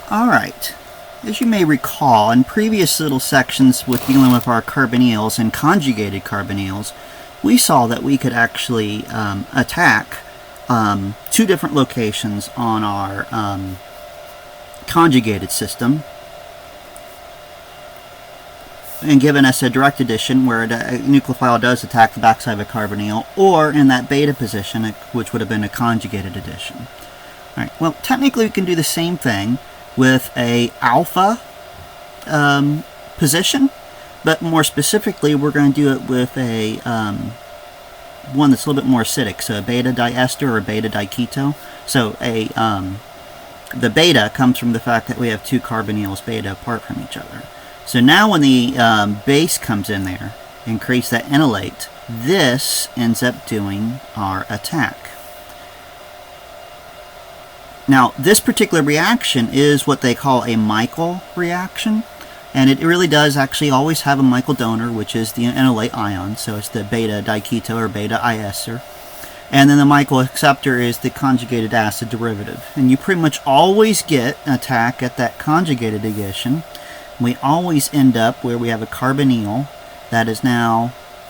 Alright, as you may recall, in previous little sections with dealing with our carbonyls and conjugated carbonyls, we saw that we could actually attack two different locations on our conjugated system, and given us a direct addition where the nucleophile does attack the backside of a carbonyl, or in that beta position, which would have been a conjugated addition. Alright, well, technically we can do the same thing with a alpha position, but more specifically we're going to do it with a one that's a little bit more acidic, so a beta diester or a beta diketo. So the beta comes from the fact that we have two carbonyls beta apart from each other. So now when the base comes in there and creates that enolate, this ends up doing our attack. Now, this particular reaction is what they call a Michael reaction, and it really does actually always have a Michael donor, which is the enolate ion, so it's the beta diketo or beta ester, and then the Michael acceptor is the conjugated acid derivative. And you pretty much always get an attack at that conjugated addition. We always end up where we have a carbonyl that is now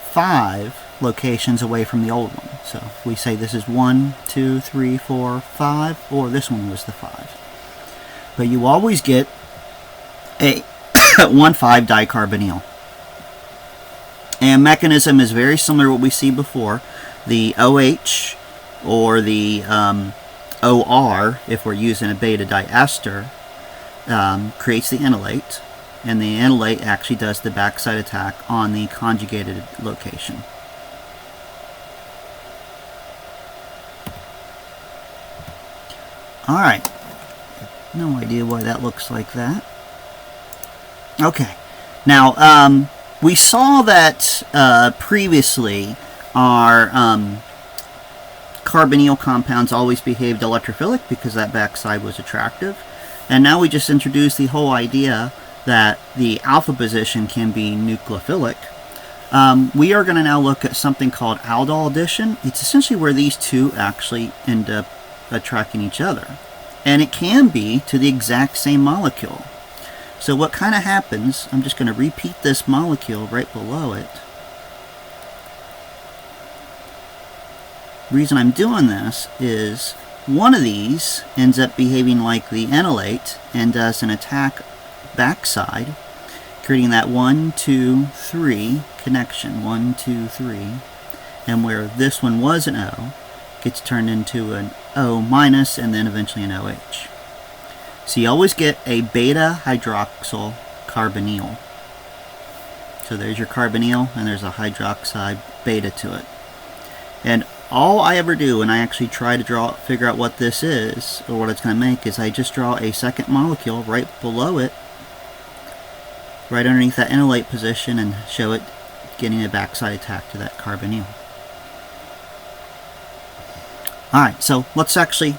5 locations away from the old one. So if we say this is 1, 2, 3, 4, 5, or this one was the 5. But you always get a 1,5 dicarbonyl. And mechanism is very similar to what we see before. The OH or the OR, if we're using a beta diester, creates the enolate, and the enolate actually does the backside attack on the conjugated location. Alright, no idea why that looks like that. Okay, now we saw that previously our carbonyl compounds always behaved electrophilic because that backside was attractive, and now we just introduced the whole idea that the alpha position can be nucleophilic. We are going to now look at something called aldol addition. It's essentially where these two actually end up attracting each other, and it can be to the exact same molecule. So what kind of happens, I'm just going to repeat this molecule right below it. The reason I'm doing this is one of these ends up behaving like the enolate and does an attack backside, creating that 1, 2, 3 connection, 1, 2, 3, and where this one was an O gets turned into an O minus and then eventually an OH. So you always get a beta hydroxyl carbonyl. So there's your carbonyl and there's a hydroxide beta to it. And all I ever do when I actually try to figure out what this is or what it's going to make is I just draw a second molecule right below it, right underneath that enolate position, and show it getting a backside attack to that carbonyl. Alright, so let's actually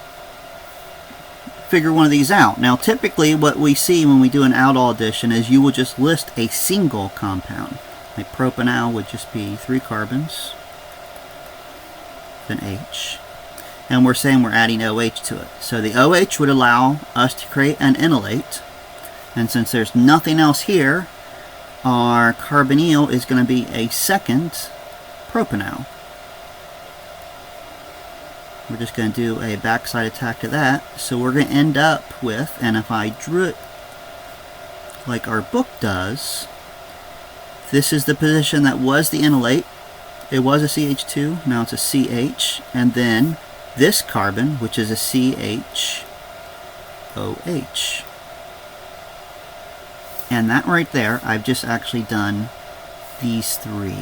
figure one of these out. Now typically what we see when we do an aldol addition is you will just list a single compound. Like propanol would just be 3 carbons, then H, and we're saying we're adding OH to it. So the OH would allow us to create an enolate, and since there's nothing else here, our carbonyl is going to be a second propanol. We're just going to do a backside attack to that, so we're going to end up with, and if I drew it like our book does, this is the position that was the enolate. It was a CH2, now it's a CH, and then this carbon, which is a CHOH. And that right there, I've just actually done these 3.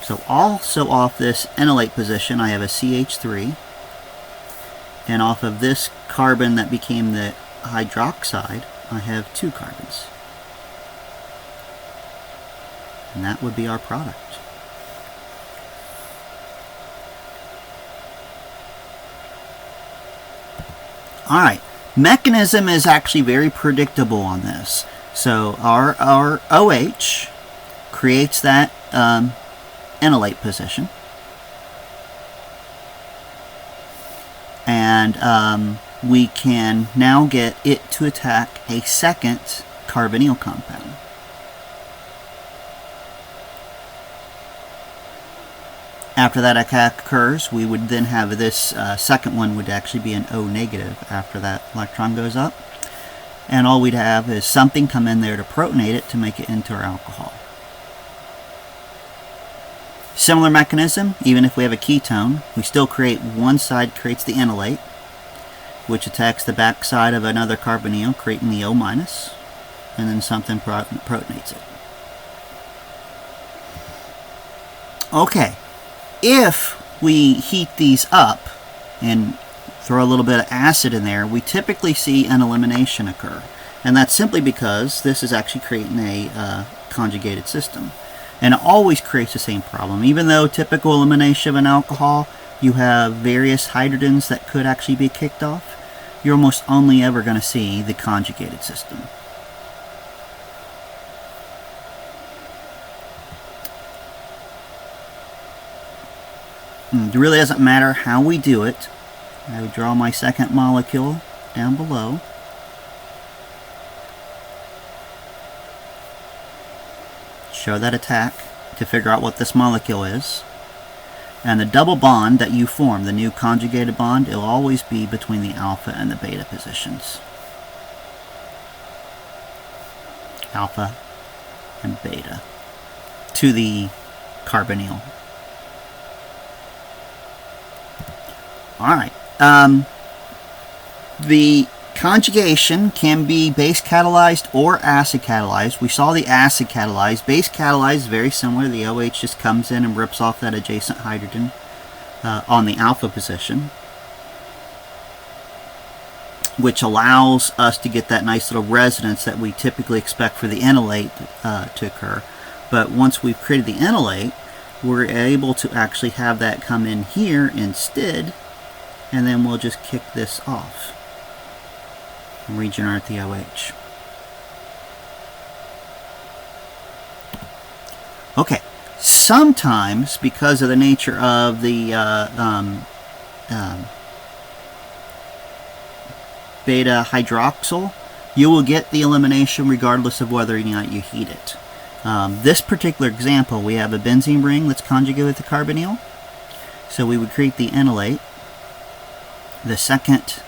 So also off this enolate position, I have a CH3, and off of this carbon that became the hydroxide, I have 2 carbons. And that would be our product. Alright, mechanism is actually very predictable on this. So our OH creates that enolate position, and we can now get it to attack a second carbonyl compound. After that attack occurs, we would then have this second one would actually be an O negative after that electron goes up. And all we'd have is something come in there to protonate it to make it into our alcohol. Similar mechanism, even if we have a ketone, we still create one side creates the enolate, which attacks the back side of another carbonyl, creating the O-, and then something protonates it. Okay, if we heat these up and throw a little bit of acid in there, we typically see an elimination occur. And that's simply because this is actually creating a conjugated system. And it always creates the same problem. Even though typical elimination of an alcohol, you have various hydrogens that could actually be kicked off, you're almost only ever going to see the conjugated system. It really doesn't matter how we do it. I would draw my second molecule down below. Show that attack to figure out what this molecule is. And the double bond that you form, the new conjugated bond, it'll always be between the alpha and the beta positions. Alpha and beta to the carbonyl. Alright. The conjugation can be base catalyzed or acid catalyzed. We saw the acid catalyzed. Base catalyzed is very similar. The OH just comes in and rips off that adjacent hydrogen on the alpha position, which allows us to get that nice little resonance that we typically expect for the enolate to occur. But once we've created the enolate, we're able to actually have that come in here instead, and then we'll just kick this off and regenerate the OH. Okay, sometimes because of the nature of the beta hydroxyl, you will get the elimination regardless of whether or not you heat it. This particular example, we have a benzene ring that's conjugated with the carbonyl. So we would create the enolate. The second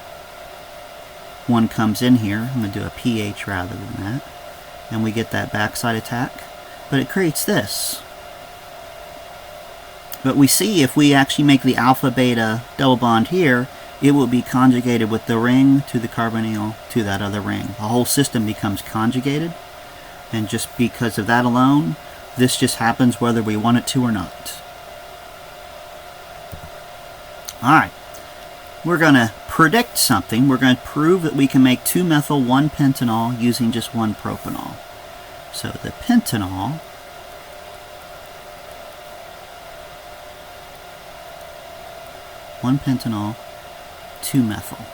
one comes in here. I'm going to do a pH rather than that. And we get that backside attack. But it creates this. But we see if we actually make the alpha-beta double bond here, it will be conjugated with the ring to the carbonyl to that other ring. The whole system becomes conjugated. And just because of that alone, this just happens whether we want it to or not. Alright. We're going to predict something. We're going to prove that we can make 2-methyl-1-pentanol using just 1 propanol. So the pentanol one pentanol, 2-methyl.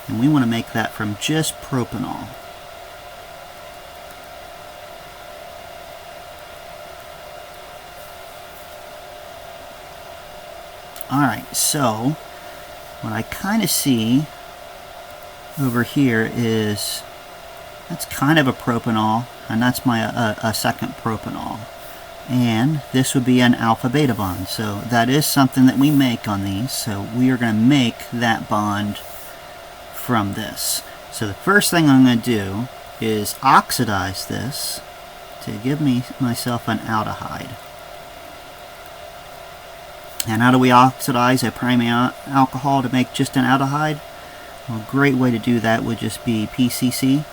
And we want to make that from just propanol. Alright, so what I kind of see over here is that's kind of a propanol, and that's my a second propanol. And this would be an alpha-beta bond. So that is something that we make on these. So we are going to make that bond from this. So the first thing I'm going to do is oxidize this to give myself an aldehyde. And how do we oxidize a primary alcohol to make just an aldehyde? Well, a great way to do that would just be PCC.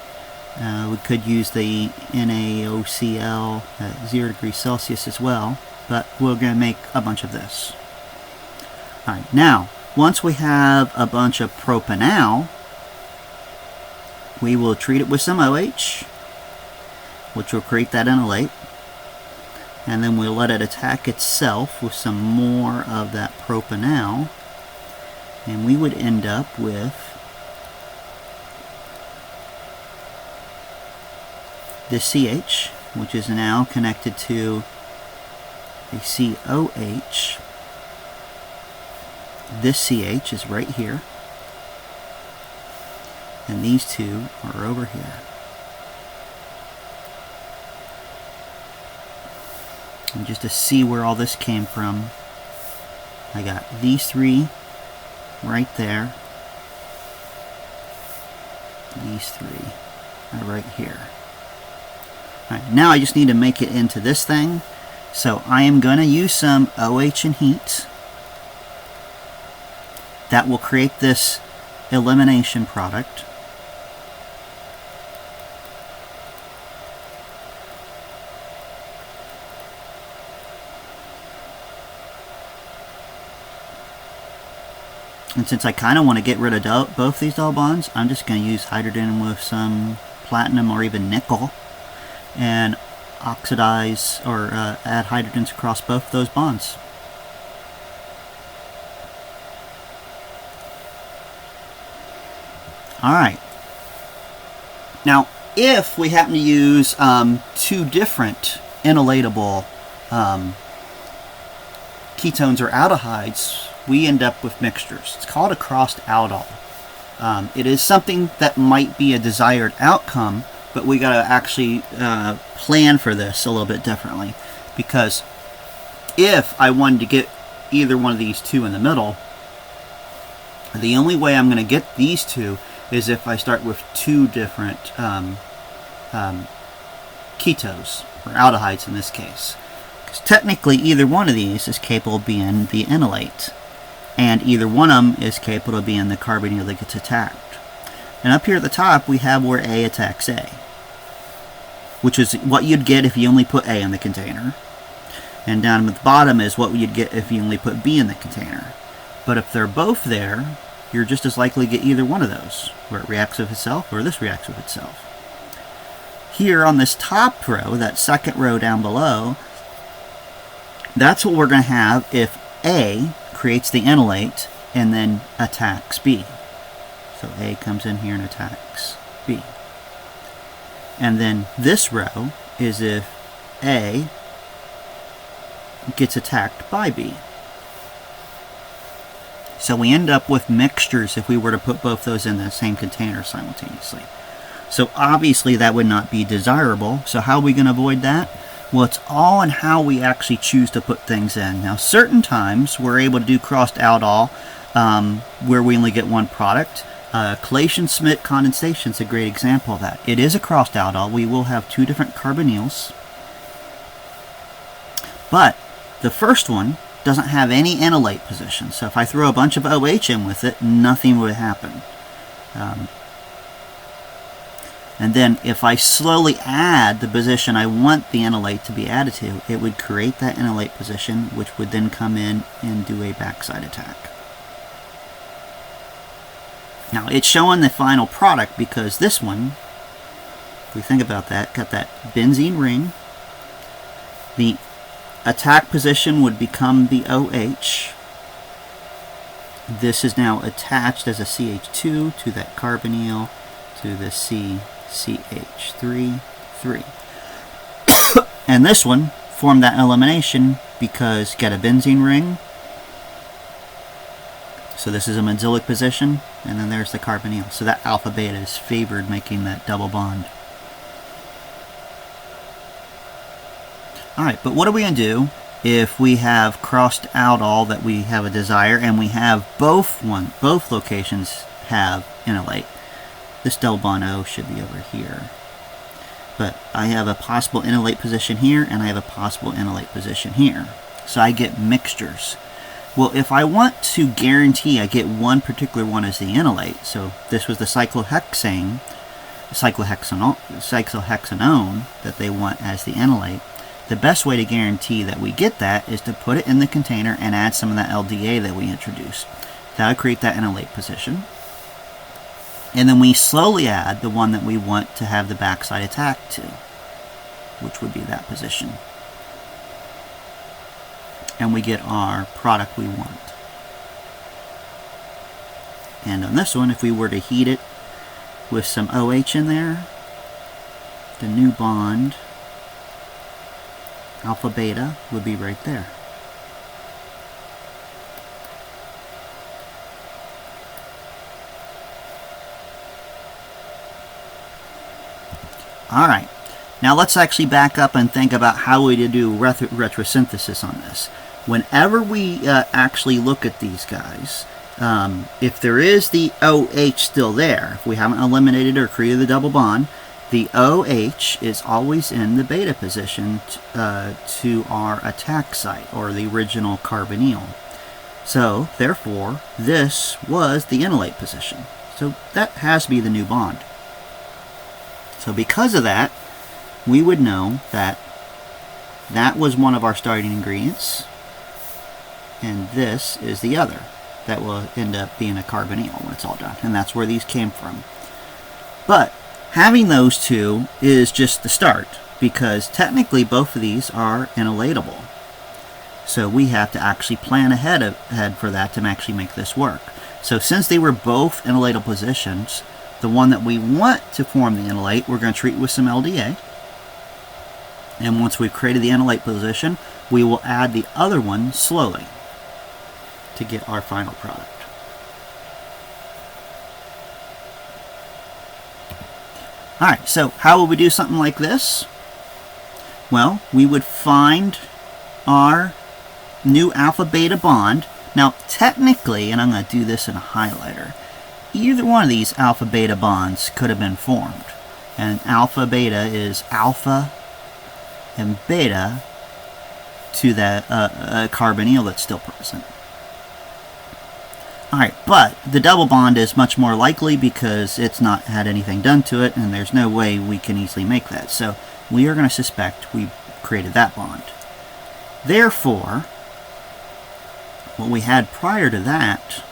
We could use the NaOCl at 0 degrees Celsius as well, but we're going to make a bunch of this. Alright, now, once we have a bunch of propanol, we will treat it with some OH, which will create that enolate, and then we'll let it attack itself with some more of that propanol, and we would end up with the CH, which is now connected to a COH. This CH is right here. and these two are over here. And just to see where all this came from, I got these three right there. These three are right here. Alright, now I just need to make it into this thing. So I am going to use some OH and heat. That will create this elimination product. And since I kind of want to get rid of both these double bonds, I'm just going to use hydrogen with some platinum or even nickel and oxidize or add hydrogens across both those bonds. Alright. Now, if we happen to use two different inolatable ketones or aldehydes, we end up with mixtures. It's called a crossed aldol. It is something that might be a desired outcome, but we got to actually plan for this a little bit differently. Because if I wanted to get either one of these two in the middle, the only way I'm going to get these two is if I start with two different ketones, or aldehydes in this case. Because technically either one of these is capable of being the enolate, and either one of them is capable of being the carbonyl that gets attacked. And up here at the top we have where A attacks A, which is what you'd get if you only put A in the container. And down at the bottom is what you'd get if you only put B in the container. But if they're both there, you're just as likely to get either one of those, where it reacts with itself or this reacts with itself. Here on this top row, that second row down below, that's what we're going to have if A creates the enolate and then attacks B. So A comes in here and attacks B. And then this row is if A gets attacked by B. So we end up with mixtures if we were to put both those in the same container simultaneously. So obviously that would not be desirable. So how are we going to avoid that? Well, it's all in how we actually choose to put things in. Now, certain times we're able to do crossed aldol where we only get one product. Claisen condensation is a great example of that. It is a crossed aldol. We will have two different carbonyls. But the first one doesn't have any enolate position. So if I throw a bunch of OH in with it, nothing would happen. And then if I slowly add the position I want the enolate to be added to, it would create that enolate position, which would then come in and do a backside attack. Now it's showing the final product because this one, if we think about that, got that benzene ring. The attack position would become the OH. This is now attached as a CH2 to that carbonyl to the CH3. And this one formed that elimination because got a benzene ring. So this is a benzoic position, and then there's the carbonyl. So that alpha beta is favored making that double bond. Alright, but what are we going to do if we have crossed aldol that we have a desire and we have both locations have enolate? This double bond O should be over here. But I have a possible enolate position here and I have a possible enolate position here. So I get mixtures. Well, if I want to guarantee I get one particular one as the enolate, so this was the cyclohexanone that they want as the enolate, the best way to guarantee that we get that is to put it in the container and add some of that LDA that we introduced. That would create that enolate position. And then we slowly add the one that we want to have the backside attack to, which would be that position. And we get our product we want. And on this one, if we were to heat it with some OH in there, the new bond, alpha beta, would be right there. Alright, now let's actually back up and think about how we do retrosynthesis on this. Whenever we actually look at these guys, if there is the OH still there, if we haven't eliminated or created the double bond, the OH is always in the beta position to our attack site, or the original carbonyl. So, therefore, this was the enolate position. So that has to be the new bond. So because of that, we would know that that was one of our starting ingredients, and this is the other. That will end up being a carbonyl when it's all done, and that's where these came from. But having those two is just the start, because technically both of these are enolatable. So we have to actually plan ahead for that to actually make this work. So since they were both enolatable positions, the one that we want to form the enolate, we're going to treat with some LDA. And once we've created the enolate position, we will add the other one slowly to get our final product. Alright, so how would we do something like this? Well, we would find our new alpha-beta bond. Now, technically, and I'm going to do this in a highlighter, either one of these alpha-beta bonds could have been formed. And alpha-beta is alpha and beta to that carbonyl that's still present. Alright, but the double bond is much more likely because it's not had anything done to it, and there's no way we can easily make that. So we are going to suspect we created that bond. Therefore, what we had prior to that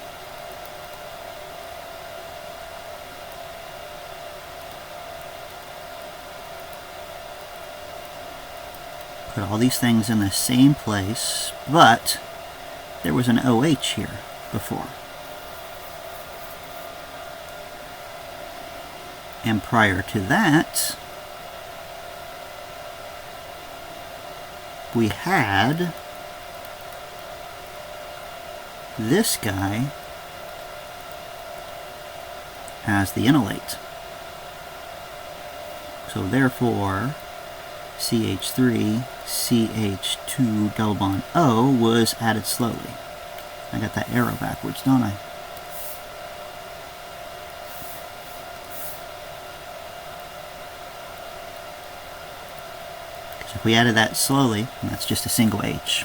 put all these things in the same place, but there was an OH here before. And prior to that, we had this guy as the enolate. So therefore, CH3, CH2 double bond O was added slowly. I got that arrow backwards, don't I? Because if we added that slowly, and that's just a single H.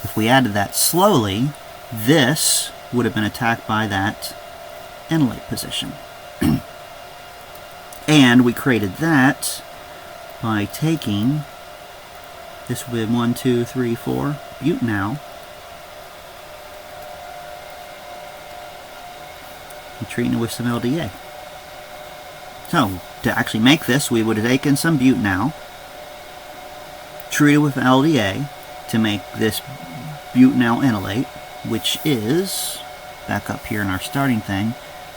If we added that slowly, this would have been attacked by that enolate position. And we created that by taking, this would be 1, 2, 3, 4, butanol, and treating it with some LDA. So, to actually make this, we would have taken some butanol, treated with LDA to make this butanol enolate, which is, back up here in our starting thing,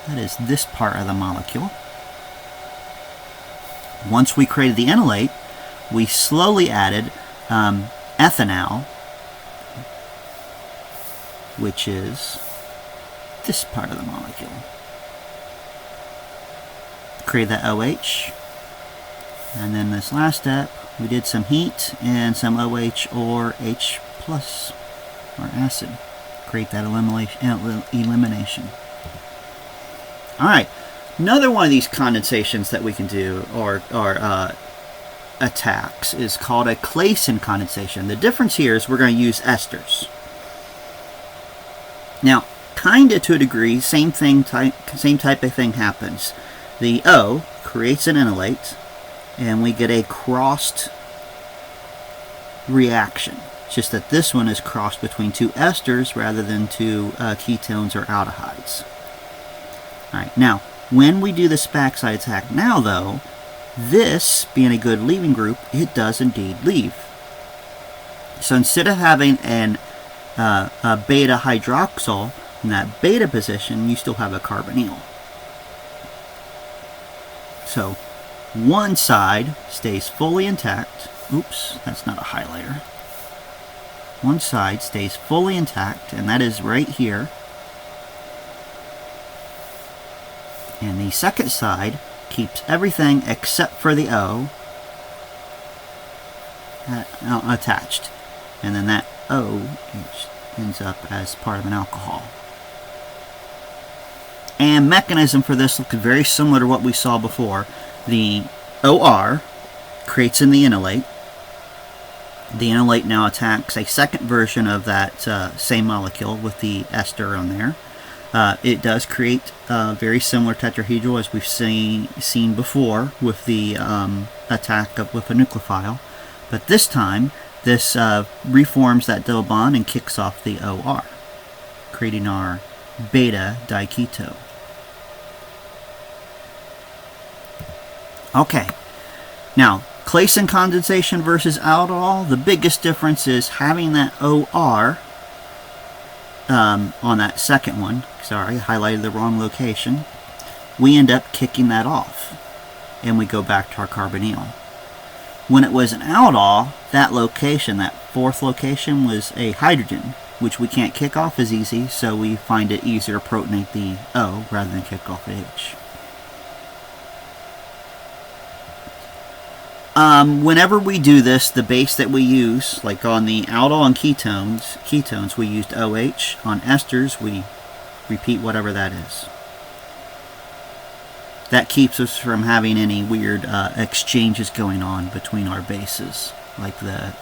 that is this part of the molecule. Once we created the enolate, we slowly added ethanol, which is this part of the molecule. Create that OH, and then this last step, we did some heat and some OH or H plus, or acid. Create that elimination. Alright. Another one of these condensations that we can do, or attacks, is called a Claisen condensation. The difference here is we're going to use esters. Now, kind of to a degree, same type of thing happens. The O creates an enolate, and we get a crossed reaction. It's just that this one is crossed between two esters rather than two ketones or aldehydes. Alright, now, when we do this backside attack now, though, this, being a good leaving group, it does indeed leave. So instead of having a beta hydroxyl in that beta position, you still have a carbonyl. So one side stays fully intact. Oops, that's not a highlighter. One side stays fully intact, and that is right here. And the second side keeps everything except for the O attached. And then that O ends up as part of an alcohol. And mechanism for this looks very similar to what we saw before. The OR creates in the enolate. The enolate now attacks a second version of that same molecule with the ester on there. It does create very similar tetrahedral as we've seen before with the attack with a nucleophile. But this time, this reforms that double bond and kicks off the OR, creating our beta diketo. Okay, now Claisen condensation versus aldol, the biggest difference is having that OR on that second one. Sorry, I highlighted the wrong location. We end up kicking that off, and we go back to our carbonyl. When it was an aldol, that location, that fourth location, was a hydrogen, which we can't kick off as easy, so we find it easier to protonate the O rather than kick off the H. Whenever we do this, the base that we use, like on the aldol and ketones, we used OH. On esters, we repeat whatever that is. That keeps us from having any weird exchanges going on between our bases, like the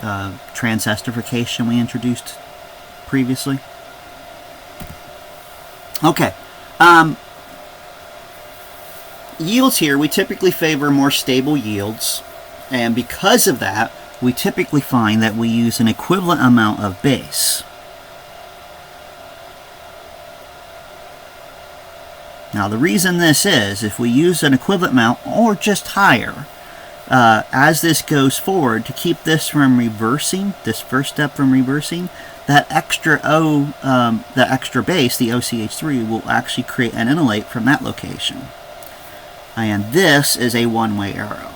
transesterification we introduced previously. Okay. Yields here, we typically favor more stable yields. And because of that, we typically find that we use an equivalent amount of base. Now the reason this is, if we use an equivalent amount or just higher, as this goes forward, to keep this from reversing, this first step from reversing, that extra O, that extra base, the OCH3, will actually create an enolate from that location. And this is a one-way arrow.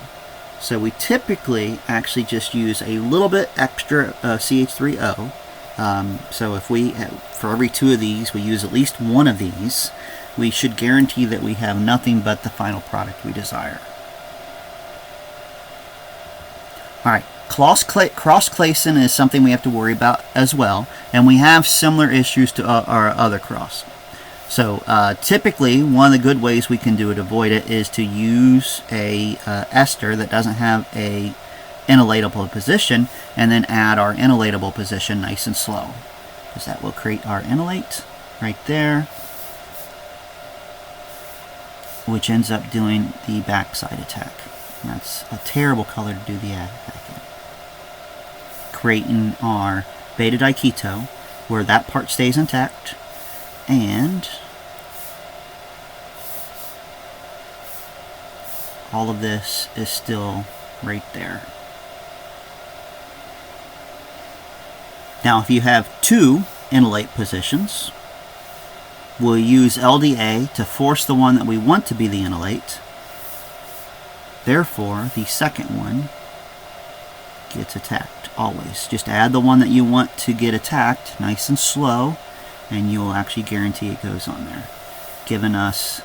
So we typically actually just use a little bit extra CH3O. So if we, for every two of these, we use at least one of these, we should guarantee that we have nothing but the final product we desire. Alright, cross-Claisen is something we have to worry about as well, and we have similar issues to our other cross. So typically, one of the good ways we can do it, avoid it, is to use a ester that doesn't have a enolatable position, and then add our enolatable position nice and slow, because that will create our enolate right there, which ends up doing the backside attack. And that's a terrible color to do the attack in. Creating our beta diketo, where that part stays intact, and all of this is still right there. Now if you have two enolate positions, we'll use LDA to force the one that we want to be the enolate. Therefore, the second one gets attacked always. Just add the one that you want to get attacked nice and slow, and you will actually guarantee it goes on there, giving us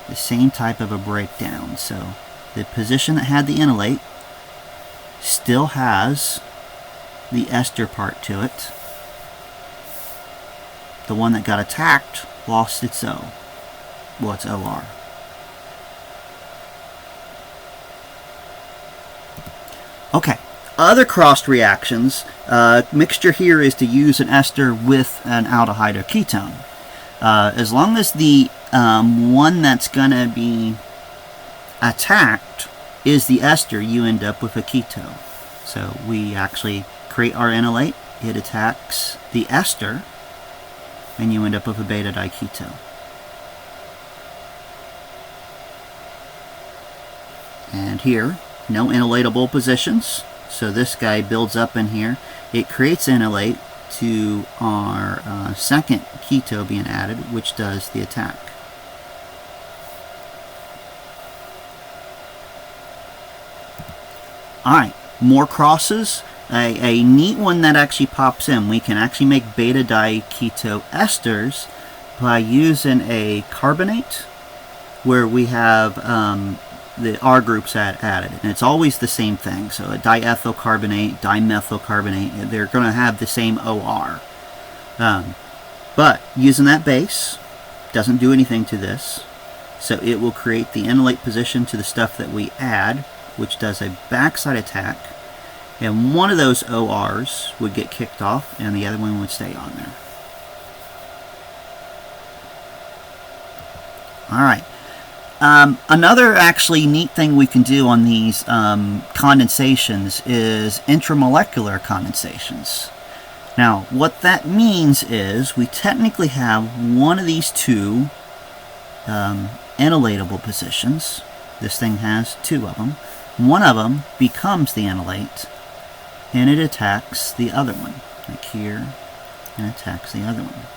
the same type of a breakdown. So the position that had the enolate still has the ester part to it. The one that got attacked lost its O. Well, its OR. Okay, other crossed reactions. Mixture here is to use an ester with an aldehyde or ketone. As long as the one that's going to be attacked is the ester, you end up with a ketone. So we actually create our enolate, it attacks the ester, and you end up with a beta diketo. And here, no enolatable positions, so this guy builds up in here. It creates enolate to our second keto being added, which does the attack. Alright, more crosses. A neat one that actually pops in, we can actually make beta diketo esters by using a carbonate where we have the R groups added, and it's always the same thing. So a diethyl carbonate, dimethyl carbonate, they're going to have the same OR. But using that base doesn't do anything to this, so it will create the enolate position to the stuff that we add, which does a backside attack, and one of those ORs would get kicked off and the other one would stay on there. Alright, another actually neat thing we can do on these condensations is intramolecular condensations. Now, what that means is we technically have one of these two enolatable positions. This thing has two of them. One of them becomes the enolate, and it attacks the other one, like here, and attacks the other one.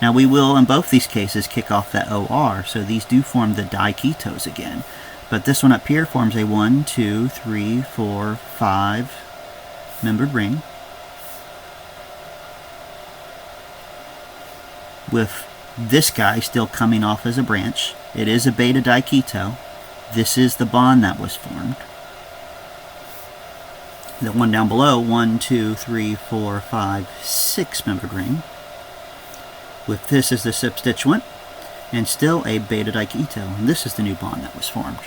Now we will, in both these cases, kick off that OR, so these do form the diketos again. But this one up here forms a 1, 2, 3, 4, 5 membered ring, with this guy still coming off as a branch. It is a beta diketo. This is the bond that was formed. The one down below, 1, 2, 3, 4, 5, 6 membered ring, with this as the substituent, and still a beta diketo. And this is the new bond that was formed.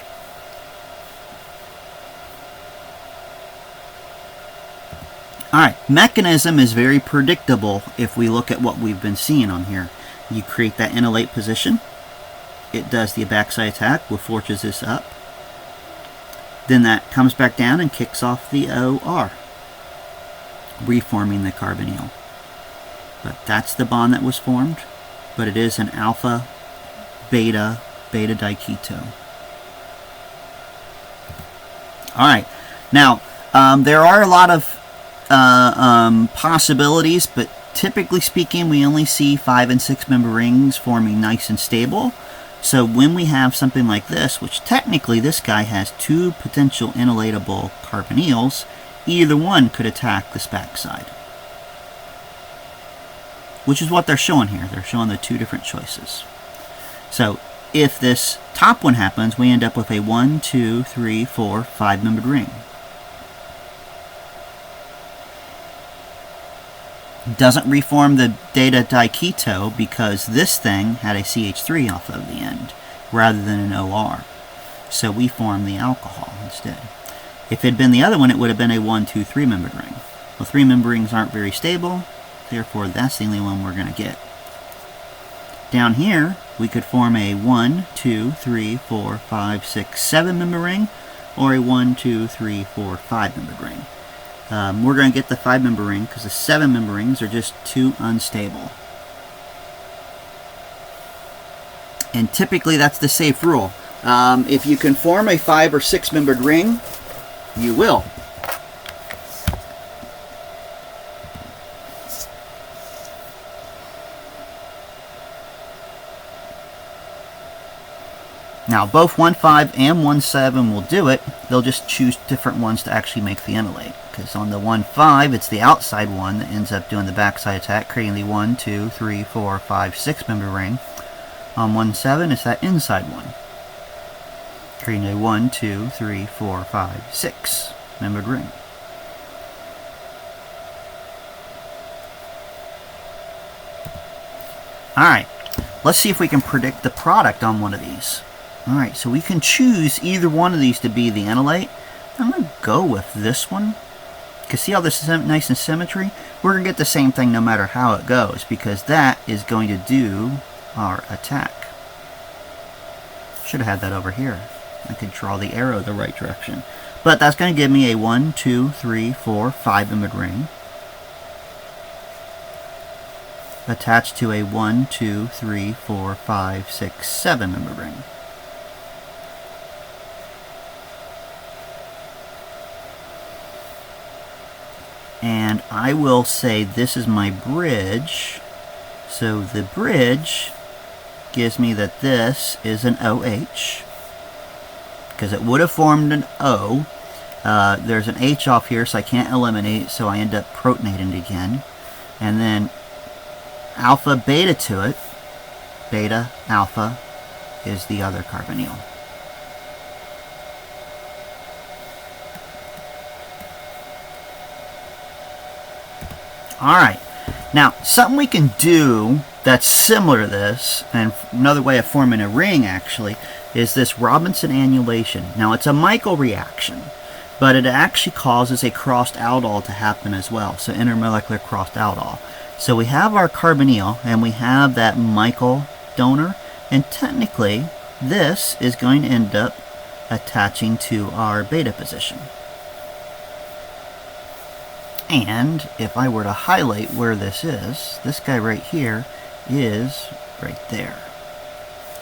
Alright, mechanism is very predictable if we look at what we've been seeing on here. You create that enolate position. It does the backside attack, which forces this up. Then that comes back down and kicks off the OR, reforming the carbonyl. But that's the bond that was formed, but it is an alpha beta diketo. Alright, now there are a lot of possibilities, but typically speaking we only see 5 and 6 member rings forming nice and stable. So when we have something like this, which technically this guy has two potential enolatable carbonyls, either one could attack this backside, which is what they're showing here. They're showing the two different choices. So if this top one happens, we end up with a 1, 2, 3, 4, 5 membered ring. Doesn't reform the beta diketo because this thing had a CH3 off of the end rather than an OR. So we form the alcohol instead. If it had been the other one, it would have been a 1, 2, 3 membered ring. Well, 3 member rings aren't very stable, therefore that's the only one we're going to get. Down here, we could form a 1, 2, 3, 4, 5, 6, 7 member ring, or a 1, 2, 3, 4, 5 membered ring. We're going to get the 5 member ring because the 7 member rings are just too unstable. And typically that's the safe rule. If you can form a 5 or 6 membered ring, you will. Now both 1,5 and 1,7 will do it. They'll just choose different ones to actually make the enolate. Because on the 1,5 it's the outside one that ends up doing the backside attack, creating the 1, 2, 3, 4, 5, 6 member ring. On 1,7 it's that inside one, creating a 1, 2, 3, 4, 5, 6 membered ring. Alright, let's see if we can predict the product on one of these. Alright, so we can choose either one of these to be the enolate. I'm going to go with this one. Because see how this is nice and symmetry? We're going to get the same thing no matter how it goes, because that is going to do our attack. Should have had that over here. I could draw the arrow the right direction. But that's going to give me a 1, 2, 3, 4, 5 membered ring, attached to a 1, 2, 3, 4, 5, 6, 7 membered ring. And I will say this is my bridge. So the bridge gives me that this is an OH, because it would have formed an O. There's an H off here, so I can't eliminate, so I end up protonating it again. And then alpha beta to it, beta, alpha, is the other carbonyl. Alright, now something we can do that's similar to this, and another way of forming a ring actually, is this Robinson annulation. Now it's a Michael reaction, but it actually causes a crossed aldol to happen as well, so intermolecular crossed aldol. So we have our carbonyl, and we have that Michael donor, and technically this is going to end up attaching to our beta position. And if I were to highlight where this is, this guy right here is right there.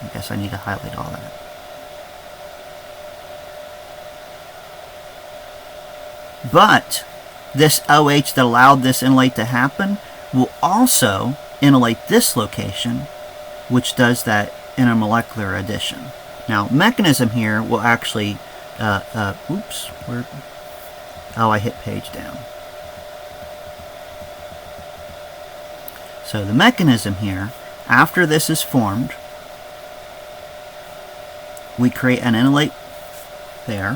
I guess I need to highlight all that. But this OH that allowed this inolate to happen will also inolate this location, which does that intermolecular addition. Now, mechanism here will actually, oops, where, oh, I hit page down. So the mechanism here, after this is formed, we create an inolate there,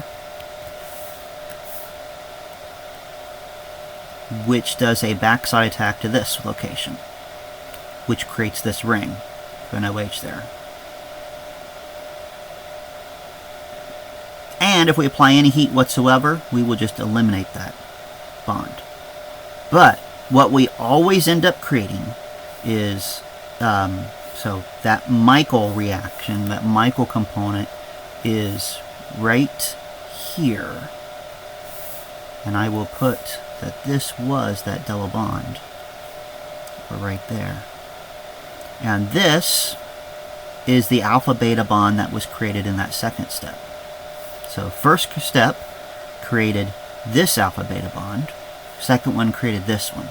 which does a backside attack to this location, which creates this ring for an OH there. And if we apply any heat whatsoever, we will just eliminate that bond. But what we always end up creating is, so that Michael reaction, that Michael component is right here. And I will put that this was that double bond right there. And this is the alpha-beta bond that was created in that second step. So first step created this alpha-beta bond. Second one created this one.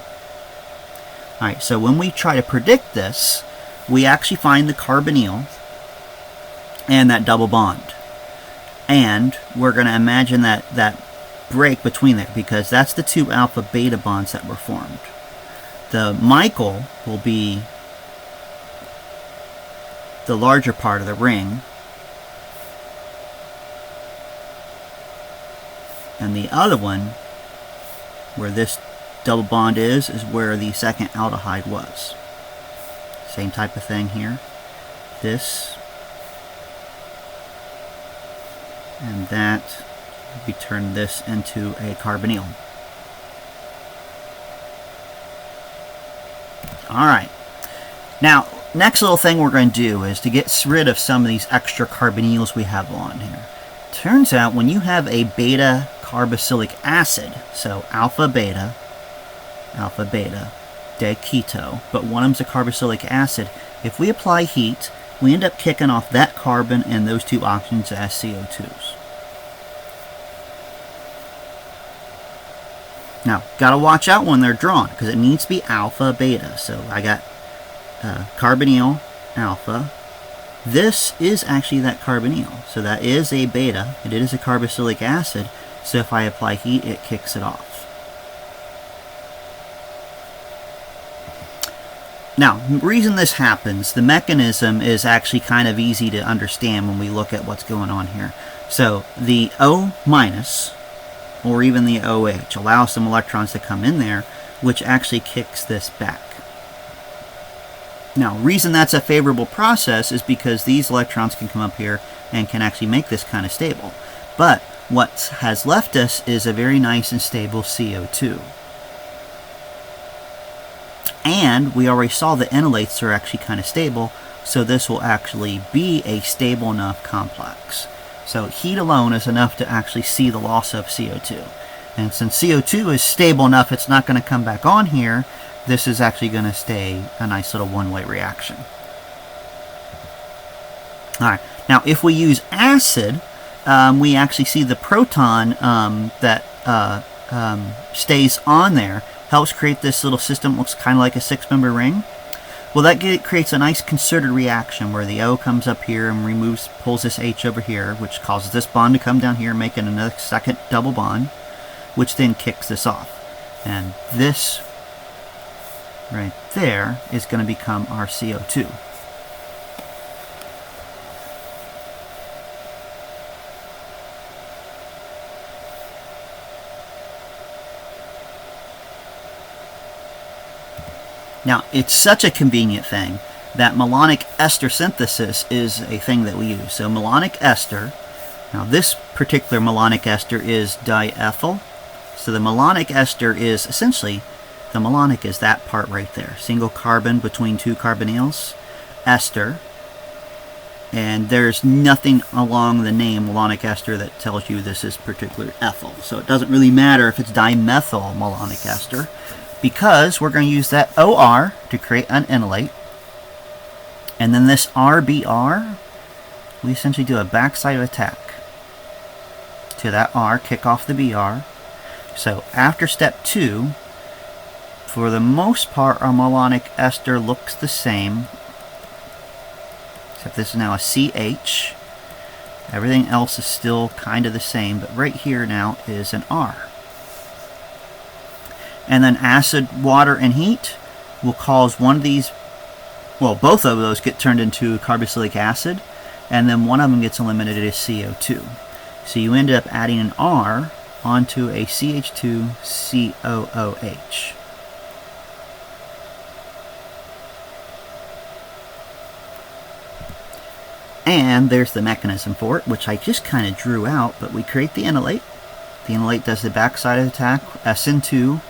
Alright, so when we try to predict this, we actually find the carbonyl and that double bond. And we're going to imagine that break between there, because that's the two alpha-beta bonds that were formed. The Michael will be the larger part of the ring, and the other one, where this double bond is where the second aldehyde was. Same type of thing here. This and that. We turn this into a carbonyl. Alright. Now, next little thing we're going to do is to get rid of some of these extra carbonyls we have on here. Turns out when you have a beta carboxylic acid, so alpha-beta, diketo, but one of them's a carboxylic acid, if we apply heat, we end up kicking off that carbon and those two oxygens as CO2s. Now, gotta watch out when they're drawn, because it needs to be alpha-beta. So I got carbonyl alpha. This is actually that carbonyl. So that is a beta. It is a carboxylic acid. So if I apply heat, it kicks it off. Now, the reason this happens, the mechanism is actually kind of easy to understand when we look at what's going on here. So the O minus, or even the OH, allows some electrons to come in there, which actually kicks this back. Now, reason that's a favorable process is because these electrons can come up here and can actually make this kind of stable. But what has left us is a very nice and stable CO2. And we already saw the enolates are actually kind of stable, so this will actually be a stable enough complex. So heat alone is enough to actually see the loss of CO2. And since CO2 is stable enough it's not going to come back on here, this is actually going to stay a nice little one-way reaction. Alright, now if we use acid, we actually see the proton that stays on there helps create this little system. Looks kind of like a six-member ring. Well, that creates a nice concerted reaction where the O comes up here and pulls this H over here, which causes this bond to come down here, making another second double bond, which then kicks this off. And this right there is going to become our CO2. Now, it's such a convenient thing that malonic ester synthesis is a thing that we use. So malonic ester, now this particular malonic ester is diethyl. So the malonic ester is essentially, the malonic is that part right there. Single carbon between two carbonyls, ester. And there's nothing along the name malonic ester that tells you this is particular ethyl. So it doesn't really matter if it's dimethyl malonic ester, because we're going to use that OR to create an enolate. And then this RBR, we essentially do a backside attack to that R, kick off the BR. So after step 2, for the most part, our malonic ester looks the same, except this is now a CH. Everything else is still kind of the same, but right here now is an R. And then acid, water, and heat will cause one of these, well, both of those get turned into carboxylic acid, and then one of them gets eliminated as CO2. So you end up adding an R onto a CH2COOH. And there's the mechanism for it, which I just kind of drew out, but we create the enolate. The enolate does the backside attack, SN2,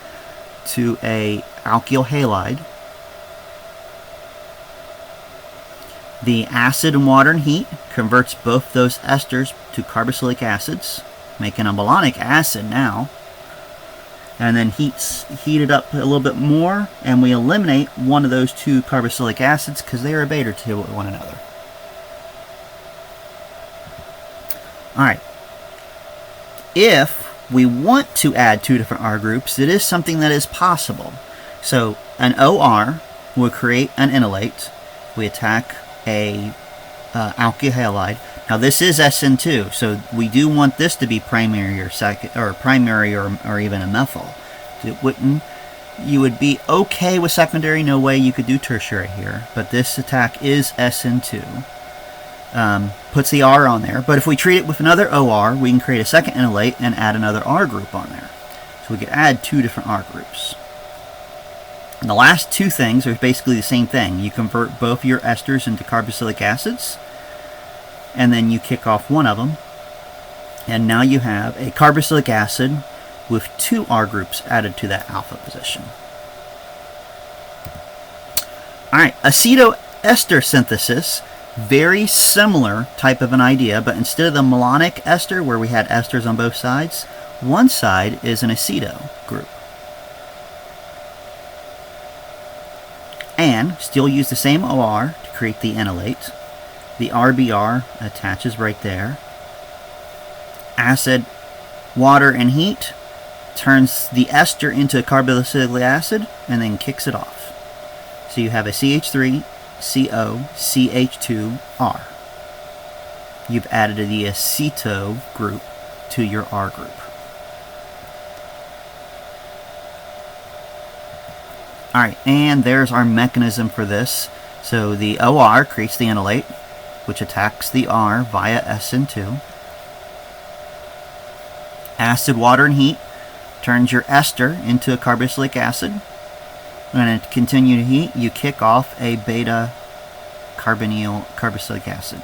to a alkyl halide. The acid and water and heat converts both those esters to carboxylic acids, making a malonic acid now. And then heat it up a little bit more, and we eliminate one of those two carboxylic acids because they are a beta to one another. Alright, if we want to add two different R groups, it is something that is possible. So an OR will create an enolate. We attack a alkyl halide. Now this is SN2, so we do want this to be primary or second, or primary or even a methyl. It wouldn't. You would be okay with secondary. No way you could do tertiary here. But this attack is SN2. Puts the R on there, but if we treat it with another OR, we can create a second enolate and add another R group on there. So we could add two different R groups. And the last two things are basically the same thing. You convert both your esters into carboxylic acids, and then you kick off one of them, and now you have a carboxylic acid with two R groups added to that alpha position. Alright, aceto ester synthesis. Very similar type of an idea, but instead of the malonic ester where we had esters on both sides, one side is an aceto group. And still use the same OR to create the enolate. The RBR attaches right there. Acid, water, and heat turns the ester into a carboxylic acid and then kicks it off. So you have a CH3 CO, CH2R. You've added the aceto group to your R group. Alright, and there's our mechanism for this. So the OR creates the enolate, which attacks the R via SN2. Acid, water, and heat turns your ester into a carboxylic acid. And to continue to heat, you kick off a beta carbonyl carboxylic acid.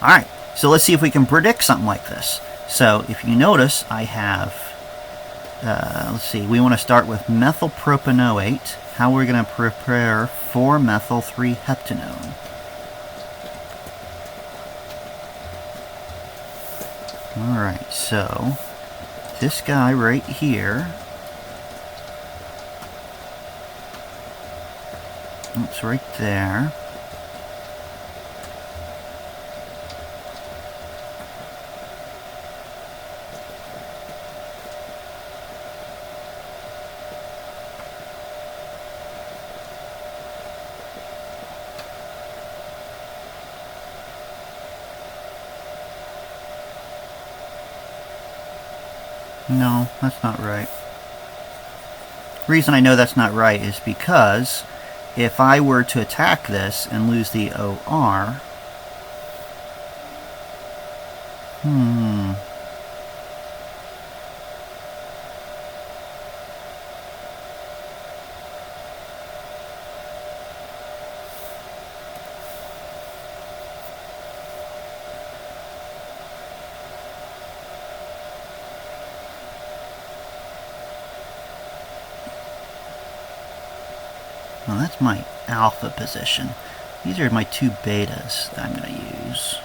Alright, so let's see if we can predict something like this. So if you notice, I have, let's see, we want to start with methylpropanoate. How we're going to prepare 4-methyl-3-heptanone. Alright, so this guy right here, oops, right there, no, that's not right. The reason I know that's not right is because if I were to attack this and lose the OR, Well, that's my alpha position. These are my two betas that I'm going to use.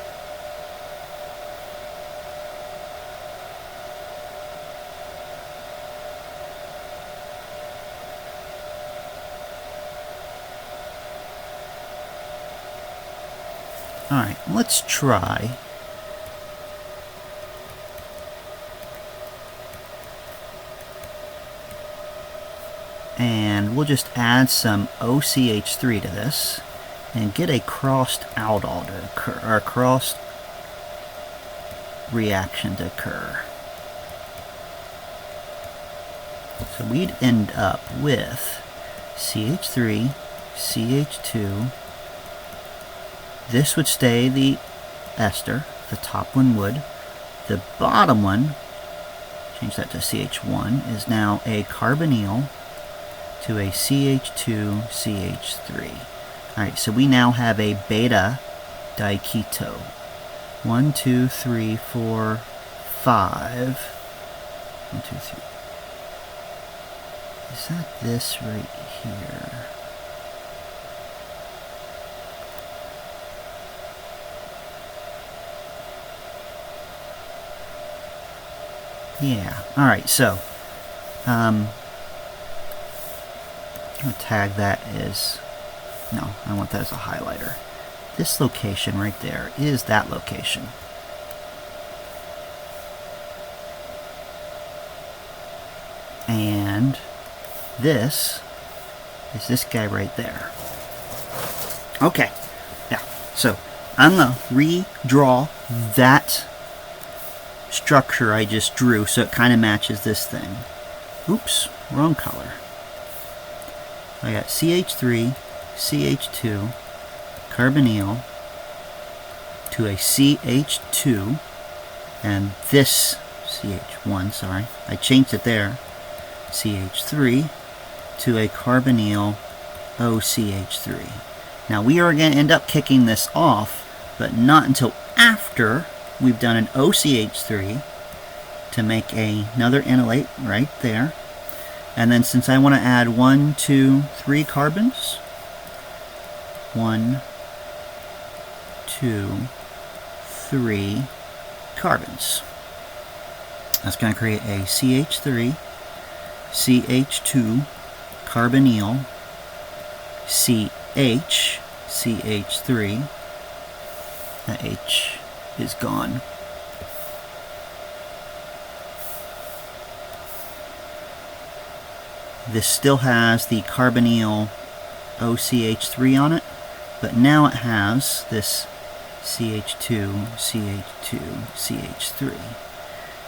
Alright, let's try and we'll just add some OCH3 to this and get a crossed aldol to occur, or crossed reaction to occur. So we'd end up with CH3, CH2. This would stay the ester, the top one would. The bottom one, change that to CH1, is now a carbonyl to a CH2, CH3. Alright, so we now have a beta diketo. 1, 2, 3, 4, 5. 1, 2, 3. Is that this right here? Yeah. Alright, so I'm going to tag that as, no, I want that as a highlighter. This location right there is that location. And this is this guy right there. Okay. Yeah. So I'm going to redraw that structure I just drew so it kind of matches this thing. Oops, wrong color. I got CH3, CH2, carbonyl to a CH2, and this CH1, sorry, I changed it there, CH3 to a carbonyl OCH3. Now we are going to end up kicking this off, but not until after we've done an OCH3 to make another enolate right there. And then since I want to add 1, 2, 3 carbons, 1, 2, 3 carbons. That's going to create a CH3, CH2, carbonyl, CH, CH3. The H is gone. This still has the carbonyl OCH3 on it, but now it has this CH2, CH2, CH3.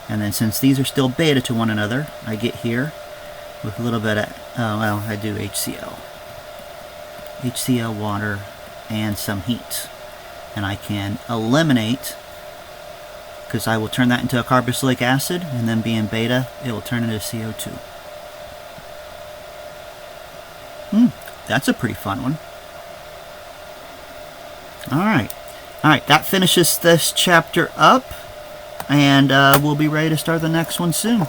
And then since these are still beta to one another, I get here with a little bit of, well, I do HCl. HCl, water, and some heat. And I can eliminate, because I will turn that into a carboxylic acid, and then being beta, it will turn into CO2. That's a pretty fun one. Alright, that finishes this chapter up, and we'll be ready to start the next one soon.